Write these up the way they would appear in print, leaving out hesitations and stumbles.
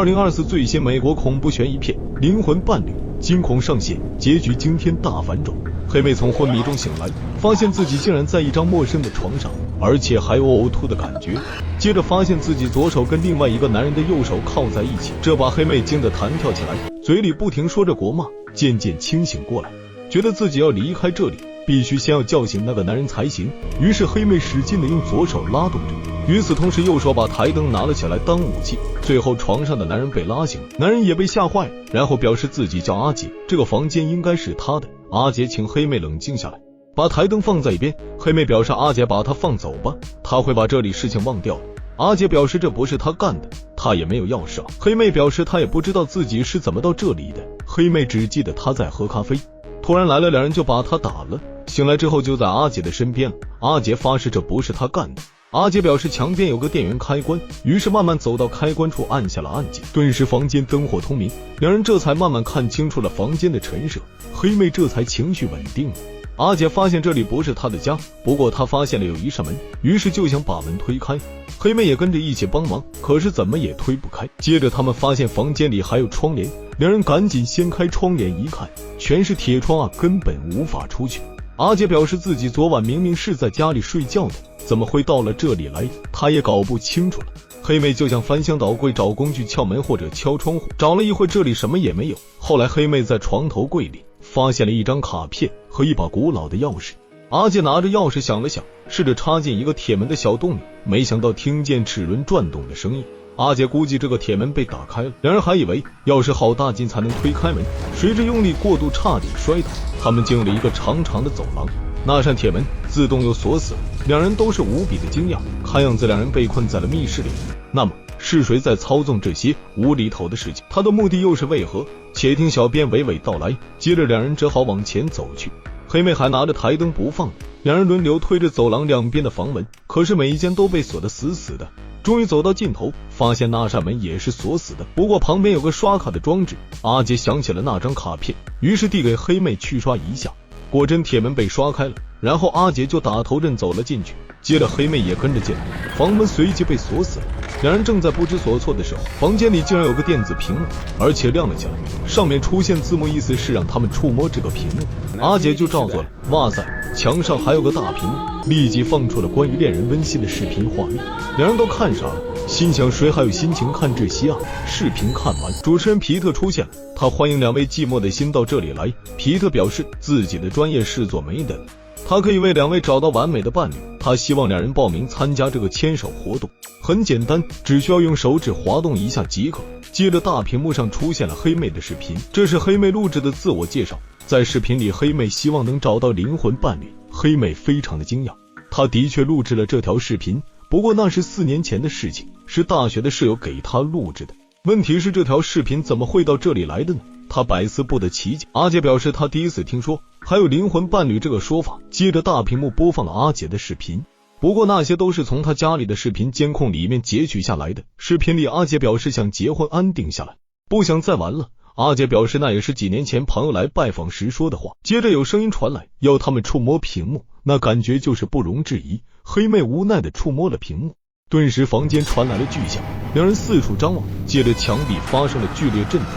2024最新美国恐怖悬疑片《灵魂伴侣》惊恐上线，结局惊天大反转。黑妹从昏迷中醒来，发现自己竟然在一张陌生的床上，而且还有呕吐的感觉。接着发现自己左手跟另外一个男人的右手靠在一起，这把黑妹惊得弹跳起来，嘴里不停说着国骂，渐渐清醒过来，觉得自己要离开这里，必须先要叫醒那个男人才行。于是黑妹使劲地用左手拉动着，与此同时右手把台灯拿了起来当武器。最后床上的男人被拉醒了，男人也被吓坏，然后表示自己叫阿杰，这个房间应该是他的。阿杰请黑妹冷静下来，把台灯放在一边。黑妹表示阿杰把他放走吧，他会把这里事情忘掉的。阿杰表示这不是他干的，他也没有钥匙啊。黑妹表示他也不知道自己是怎么到这里的，黑妹只记得他在喝咖啡，突然来了两人就把他打了。醒来之后就在阿杰的身边了，阿杰发誓这不是他干的。阿杰表示墙边有个电源开关，于是慢慢走到开关处按下了按键，顿时房间灯火通明，两人这才慢慢看清楚了房间的陈设，黑妹这才情绪稳定了。阿杰发现这里不是他的家，不过他发现了有一扇门，于是就想把门推开，黑妹也跟着一起帮忙，可是怎么也推不开。接着他们发现房间里还有窗帘，两人赶紧掀开窗帘一看，全是铁窗啊，根本无法出去。阿杰表示自己昨晚明明是在家里睡觉的，怎么会到了这里来，他也搞不清楚了。黑妹就想翻箱倒柜找工具撬门或者敲窗户，找了一会这里什么也没有。后来黑妹在床头柜里发现了一张卡片和一把古老的钥匙。阿杰拿着钥匙想了想，试着插进一个铁门的小洞里，没想到听见齿轮转动的声音。阿杰估计这个铁门被打开了，两人还以为钥匙好大劲才能推开门，随着用力过度差点摔倒。他们进入了一个长长的走廊，那扇铁门自动又锁死了，两人都是无比的惊讶，看样子两人被困在了密室里。那么是谁在操纵这些无厘头的事情？他的目的又是为何？且听小编娓娓道来。接着两人只好往前走去，黑妹还拿着台灯不放，两人轮流推着走廊两边的房门，可是每一间都被锁得死死的。终于走到尽头，发现那扇门也是锁死的，不过旁边有个刷卡的装置。阿杰想起了那张卡片，于是递给黑妹去刷一下，果真铁门被刷开了，然后阿杰就打头阵走了进去，接着黑妹也跟着进来，房门随即被锁死了。两人正在不知所措的时候，房间里竟然有个电子屏幕，而且亮了起来，上面出现字幕，意思是让他们触摸这个屏幕。阿杰就照做了，哇塞，墙上还有个大屏幕，立即放出了关于恋人温馨的视频画面。两人都看傻了，心想谁还有心情看这些啊？视频看完，主持人皮特出现了，他欢迎两位寂寞的心到这里来。皮特表示自己的专业视作没的，他可以为两位找到完美的伴侣，他希望两人报名参加这个牵手活动，很简单，只需要用手指滑动一下即可。接着大屏幕上出现了黑妹的视频，这是黑妹录制的自我介绍。在视频里，黑妹希望能找到灵魂伴侣，黑妹非常的惊讶，她的确录制了这条视频，不过那是4年前的事情，是大学的室友给她录制的。问题是这条视频怎么会到这里来的呢？他百思不得其解。阿杰表示他第一次听说还有灵魂伴侣这个说法，接着大屏幕播放了阿杰的视频，不过那些都是从他家里的视频监控里面截取下来的。视频里阿杰表示想结婚安定下来，不想再玩了。阿杰表示那也是几年前朋友来拜访时说的话。接着有声音传来，要他们触摸屏幕，那感觉就是不容置疑。黑妹无奈地触摸了屏幕，顿时房间传来了巨响，两人四处张望，接着墙壁发生了剧烈震动。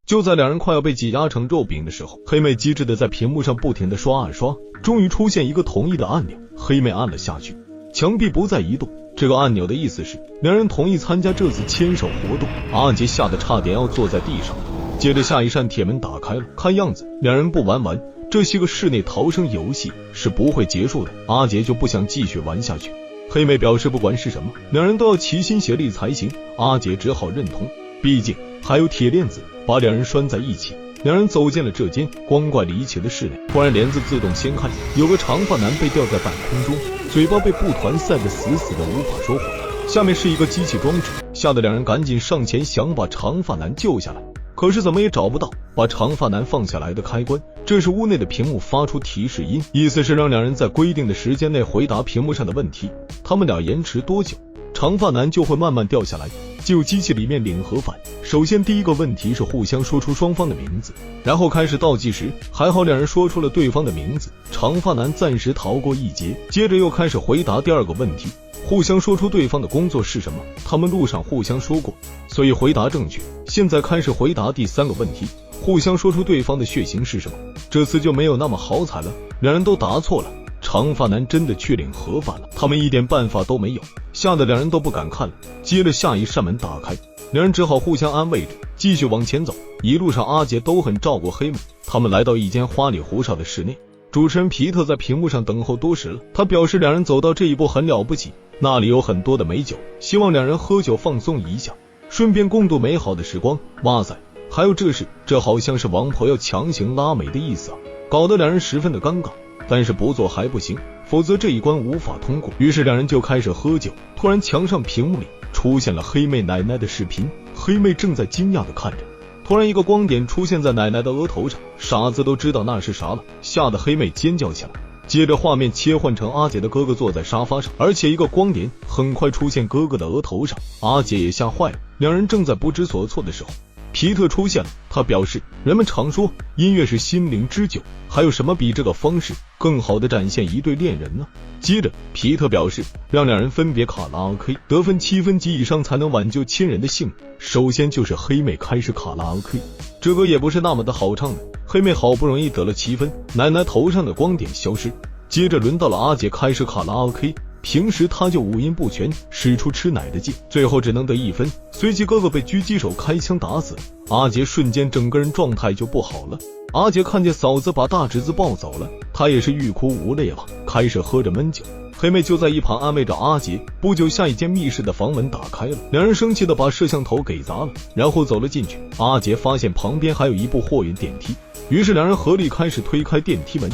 就在两人快要被挤压成肉饼的时候，黑妹机智的在屏幕上不停的刷啊刷，终于出现一个同意的按钮，黑妹按了下去，墙壁不再移动。这个按钮的意思是两人同意参加这次牵手活动。阿杰吓得差点要坐在地上。接着下一扇铁门打开了，看样子两人不玩完，这些个室内逃生游戏是不会结束的。阿杰就不想继续玩下去。黑妹表示不管是什么，两人都要齐心协力才行。阿杰只好认同，毕竟还有铁链子把两人拴在一起。两人走进了这间光怪离奇的室内，突然帘子自动掀开，有个长发男被吊在半空中，嘴巴被布团塞得死死的，无法说话，下面是一个机器装置，吓得两人赶紧上前想把长发男救下来，可是怎么也找不到把长发男放下来的开关。这时屋内的屏幕发出提示音，意思是让两人在规定的时间内回答屏幕上的问题。他们俩延迟多久？长发男就会慢慢掉下来，进入机器里面领盒饭。首先第一个问题是互相说出双方的名字，然后开始倒计时。还好两人说出了对方的名字，长发男暂时逃过一劫。接着又开始回答第二个问题，互相说出对方的工作是什么，他们路上互相说过，所以回答正确。现在开始回答第三个问题，互相说出对方的血型是什么。这次就没有那么好彩了，两人都答错了。长发男真的去领盒饭了，他们一点办法都没有，吓得两人都不敢看了。接着下一扇门打开，两人只好互相安慰着继续往前走。一路上阿杰都很照顾黑妹，他们来到一间花里胡哨的室内。主持人皮特在屏幕上等候多时了，他表示两人走到这一步很了不起，那里有很多的美酒，希望两人喝酒放松一下，顺便共度美好的时光。哇塞，还有这事，这好像是王婆要强行拉美的意思啊，搞得两人十分的尴尬。但是不做还不行，否则这一关无法通过。于是两人就开始喝酒。突然墙上屏幕里出现了黑妹奶奶的视频，黑妹正在惊讶地看着。突然一个光点出现在奶奶的额头上，傻子都知道那是啥了，吓得黑妹尖叫起来。接着画面切换成阿杰的哥哥坐在沙发上，而且一个光点很快出现哥哥的额头上，阿杰也吓坏了。两人正在不知所措的时候，皮特出现了，他表示人们常说音乐是心灵之酒，还有什么比这个方式更好的展现一对恋人呢？接着皮特表示让两人分别卡拉 OK， 得分7分及以上才能挽救亲人的性命。首先就是黑妹开始卡拉 OK， 这歌也不是那么的好唱的，黑妹好不容易得了7分，奶奶头上的光点消失。接着轮到了阿杰开始卡拉 OK，平时他就五音不全，使出吃奶的劲，最后只能得1分。随即哥哥被狙击手开枪打死，阿杰瞬间整个人状态就不好了。阿杰看见嫂子把大侄子抱走了，他也是欲哭无泪了，开始喝着闷酒。黑妹就在一旁安慰着阿杰。不久下一间密室的房门打开了，两人生气的把摄像头给砸了，然后走了进去。阿杰发现旁边还有一部货运电梯，于是两人合力开始推开电梯门。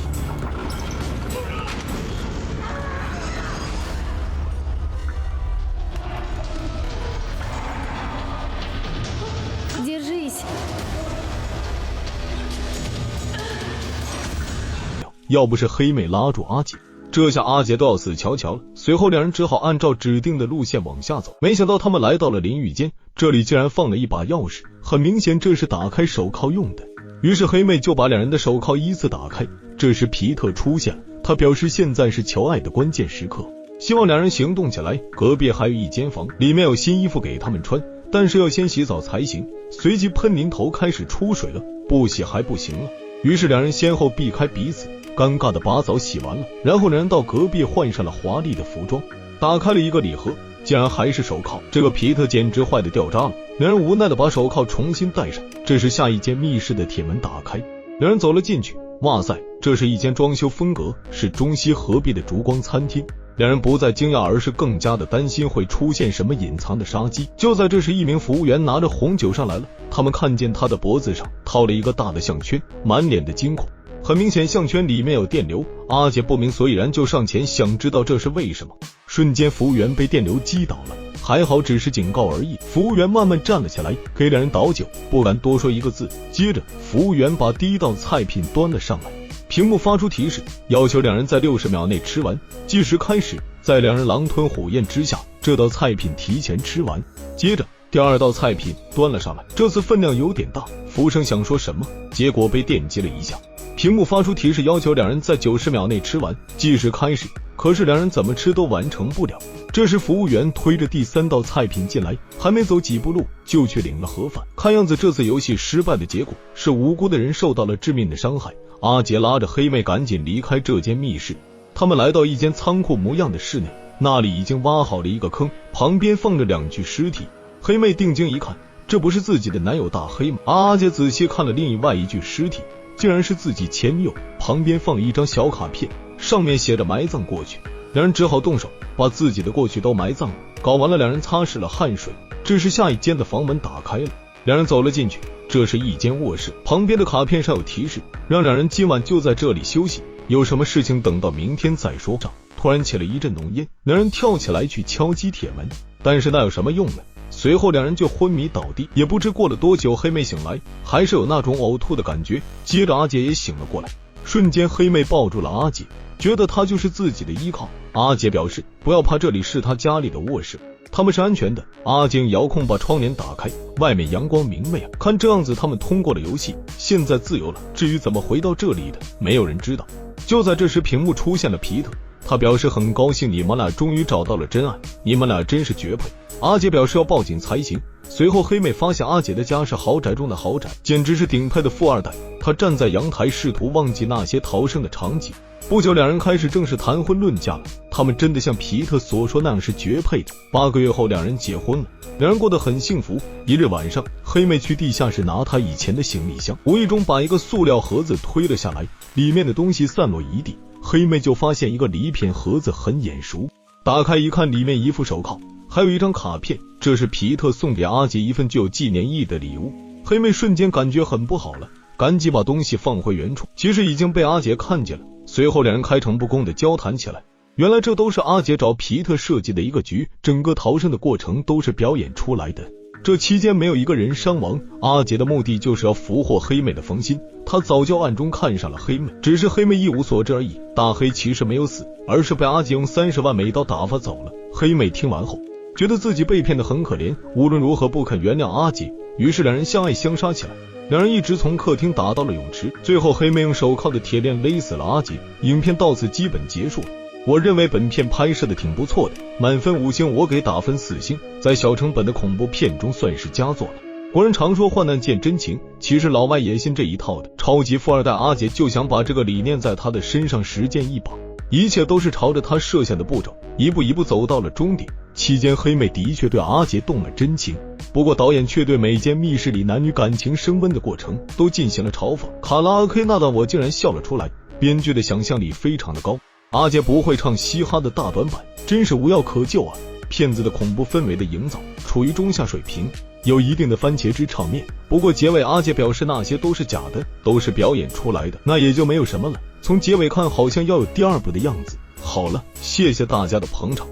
要不是黑妹拉住阿杰，这下阿杰都要死翘翘了。随后两人只好按照指定的路线往下走，没想到他们来到了淋浴间，这里竟然放了一把钥匙，很明显这是打开手铐用的。于是黑妹就把两人的手铐依次打开。这时皮特出现了，他表示现在是求爱的关键时刻，希望两人行动起来。隔壁还有一间房，里面有新衣服给他们穿，但是要先洗澡才行。随即喷淋头开始出水了，不洗还不行了，于是两人先后避开彼此，尴尬的把澡洗完了，然后两人到隔壁换上了华丽的服装，打开了一个礼盒，竟然还是手铐，这个皮特简直坏的掉渣了。两人无奈的把手铐重新戴上。这时下一间密室的铁门打开，两人走了进去。哇塞，这是一间装修风格是中西合璧的烛光餐厅。两人不再惊讶，而是更加的担心会出现什么隐藏的杀机。就在这时，一名服务员拿着红酒上来了，他们看见他的脖子上套了一个大的项圈，满脸的惊恐。很明显项圈里面有电流，阿杰不明所以然，就上前想知道这是为什么。瞬间服务员被电流击倒了，还好只是警告而已。服务员慢慢站了起来，给两人倒酒，不敢多说一个字。接着服务员把第一道菜品端了上来，屏幕发出提示，要求两人在60秒内吃完。计时开始，在两人狼吞虎咽之下，这道菜品提前吃完。接着第二道菜品端了上来，这次分量有点大，服务生想说什么，结果被电击了一下。屏幕发出提示，要求两人在90秒内吃完。计时开始，可是两人怎么吃都完成不了。这时服务员推着第3道菜品进来，还没走几步路就去领了盒饭。看样子这次游戏失败的结果是无辜的人受到了致命的伤害。阿杰拉着黑妹赶紧离开这间密室，他们来到一间仓库模样的室内，那里已经挖好了一个坑，旁边放着2具尸体。黑妹定睛一看，这不是自己的男友大黑吗？阿杰仔细看了另外一具尸体，竟然是自己前女友，旁边放一张小卡片，上面写着埋葬过去。两人只好动手把自己的过去都埋葬了。搞完了，两人擦拭了汗水。这时下一间的房门打开了，两人走了进去。这是一间卧室，旁边的卡片上有提示，让两人今晚就在这里休息，有什么事情等到明天再说。突然起了一阵浓烟，两人跳起来去敲击铁门，但是那有什么用呢？随后两人就昏迷倒地。也不知过了多久，黑妹醒来，还是有那种呕吐的感觉。接着阿杰也醒了过来，瞬间黑妹抱住了阿杰，觉得他就是自己的依靠。阿杰表示不要怕，这里是他家里的卧室，他们是安全的。阿杰用遥控把窗帘打开，外面阳光明媚啊，看这样子他们通过了游戏，现在自由了。至于怎么回到这里的，没有人知道。就在这时，屏幕出现了皮特，他表示很高兴你们俩终于找到了真爱，你们俩真是绝配。阿杰表示要报警才行。随后黑妹发现阿杰的家是豪宅中的豪宅，简直是顶配的富二代。他站在阳台试图忘记那些逃生的场景。不久两人开始正式谈婚论嫁了，他们真的像皮特所说那样是绝配的。8个月后两人结婚了，两人过得很幸福。一日晚上，黑妹去地下室拿她以前的行李箱，无意中把一个塑料盒子推了下来，里面的东西散落一地。黑妹就发现一个礼品盒子很眼熟，打开一看，里面一副手铐，还有一张卡片，这是皮特送给阿杰一份具有纪念意义的礼物。黑妹瞬间感觉很不好了，赶紧把东西放回原处，其实已经被阿杰看见了。随后两人开诚布公地交谈起来，原来这都是阿杰找皮特设计的一个局，整个逃生的过程都是表演出来的，这期间没有一个人伤亡。阿杰的目的就是要俘获黑妹的芳心，他早就暗中看上了黑妹，只是黑妹一无所知而已。大黑其实没有死，而是被阿杰用30万美刀打发走了。黑妹听完后觉得自己被骗得很可怜，无论如何不肯原谅阿杰，于是两人相爱相杀起来。两人一直从客厅打到了泳池，最后黑妹用手铐的铁链勒死了阿杰。影片到此基本结束了。我认为本片拍摄的挺不错的，满分5星我给打分4星，在小成本的恐怖片中算是佳作了。国人常说患难见真情，其实老外也信这一套的。超级富二代阿杰就想把这个理念在他的身上实践一把，一切都是朝着他设下的步骤，一步一步走到了终点。期间黑妹的确对阿杰动了真情，不过导演却对每间密室里男女感情升温的过程都进行了嘲讽。卡拉 OK 那段我竟然笑了出来，编剧的想象力非常的高。阿杰不会唱嘻哈的大短板真是无药可救啊。片子的恐怖氛围的营造处于中下水平，有一定的番茄汁场面，不过结尾阿杰表示那些都是假的，都是表演出来的，那也就没有什么了。从结尾看好像要有第2部的样子。好了，谢谢大家的捧场。